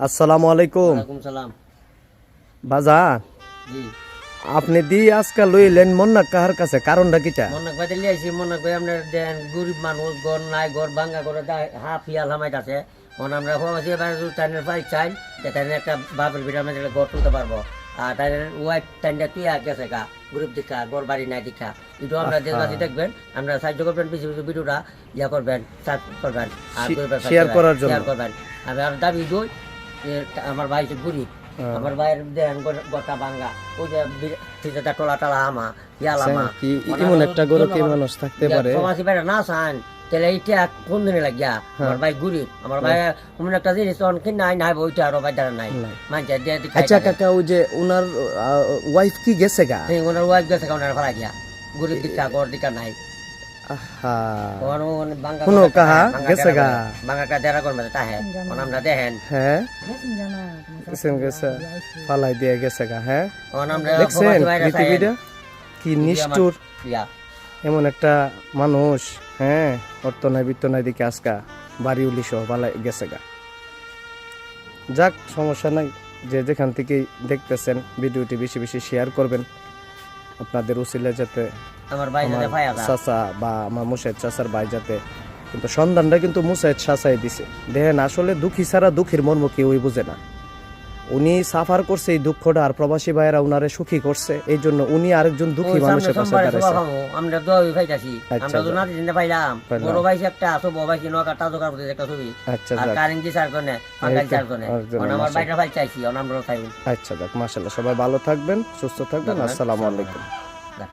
আসসালামু আলাইকুম। ওয়ালাইকুম সালাম। বাজান জি আপনি দি আজকাল লইলেন মন্নাক কাহার কাছে, কারণটা কিটা? মন্নাক ভাই দিলে আইছি। মন্নাক ভাই আপনার দেন গরিব মানুষ, ঘর নাই, ঘর ভাঙ্গা করে হাফ ইয়াল হামাইত আছে। আমরা ভাবছি টাইনের পাই চাই যে টাইনের একটা বাপের বিটা আমাদের ঘর তুলতে পারবো। আর টাইনের ওয়াইফ টাইনটা তুই গেছে গা, গরিব দীক্ষা, ঘর বাড়ি নাই দীক্ষা। এটাও আমরা দেশবাসী দেখবেন, আমরা সাহায্য করবেন, বেশি বেশি ভিডিওটা ইয়া করবেন, সাবস্ক্রাইব করবেন আর শেয়ার করার জন্য শেয়ার করবেন। আমি আর দাবি দই যে আমার ভাই যে গরিব, আমার ভাইয়ের দেন গোটা ভাঙ্গা, ওই যে টলা টলা আমা ইয়ালামা কি এমন একটা গরু কি মানুষ থাকতে পারে? প্রবাসী ভাইরা না চান তাহলে এইটা কোন দিনে লাগিয়া। আমার ভাই গরিব, আমার ভাই এমন একটা জিনিস নাই নাই ওইটা আরো ভাই দ্বারা নাই মানছে। আচ্ছা কাকা, ওই যে ওনার ওয়াইফ কি গেছে গা? ওনার ওয়াইফ গেছে ওনার ফেলা গিয়া, গরিব দিকা ঘর দিকা নাই। আহা বাঙ্গা শুনো কাহা গেছে গা, বাঙ্গা কা দেরা করবে তাহে আমরা দেখেন। হ্যাঁ গেছে পালাই দিয়ে গেছে গা। হ্যাঁ আমরা দেখছেন পৃথিবীটা কি নিষ্ঠুর, ইয়া এমন একটা মানুষ। হ্যাঁ অর্থনয় বিত্তনয় দিকে আজকা বাড়ি উলি সহ পালাই গেছে গা। যাক সমস্যা নাই, যে যেখান থেকেই দেখতেছেন ভিডিওটি বেশি বেশি শেয়ার করবেন, আপনাদের উসিলে যাতে আমার ভাই যাতে পায়া যায়। চাচা বা আমার মুসাইদ চাচার ভাই যাতে, কিন্তু সন্ধানটা কিন্তু মুসাইদ চাচাই দিছে। দেখেন আসলে দুঃখী ছাড়া দুঃখের মর্ম কেউই বুঝে না। উনি সাফার করছে এই দুঃখটা, আর প্রবাসী ভাইয়েরা উনারে সুখী করছে, এই জন্য উনি আরেকজন দুঃখী মানুষের পাশে দাঁড়াইছে। আমরা দোয়া পাইতাছি, আমরা তো না দিতে পাইলাম। বড় ভাই একটা আছে, বড় ভাই কিনো কাটা দোকান করতে একটা ছবি। আচ্ছা আর কারেন্সি চার জনে, পাঙ্গাই চার জনে। আমার ভাইটা ভাই চাইছি, আমরাও চাইবো। আচ্ছা যাক মাশাআল্লাহ, সবাই ভালো থাকবেন, সুস্থ থাকবেন। আসসালামু আলাইকুম।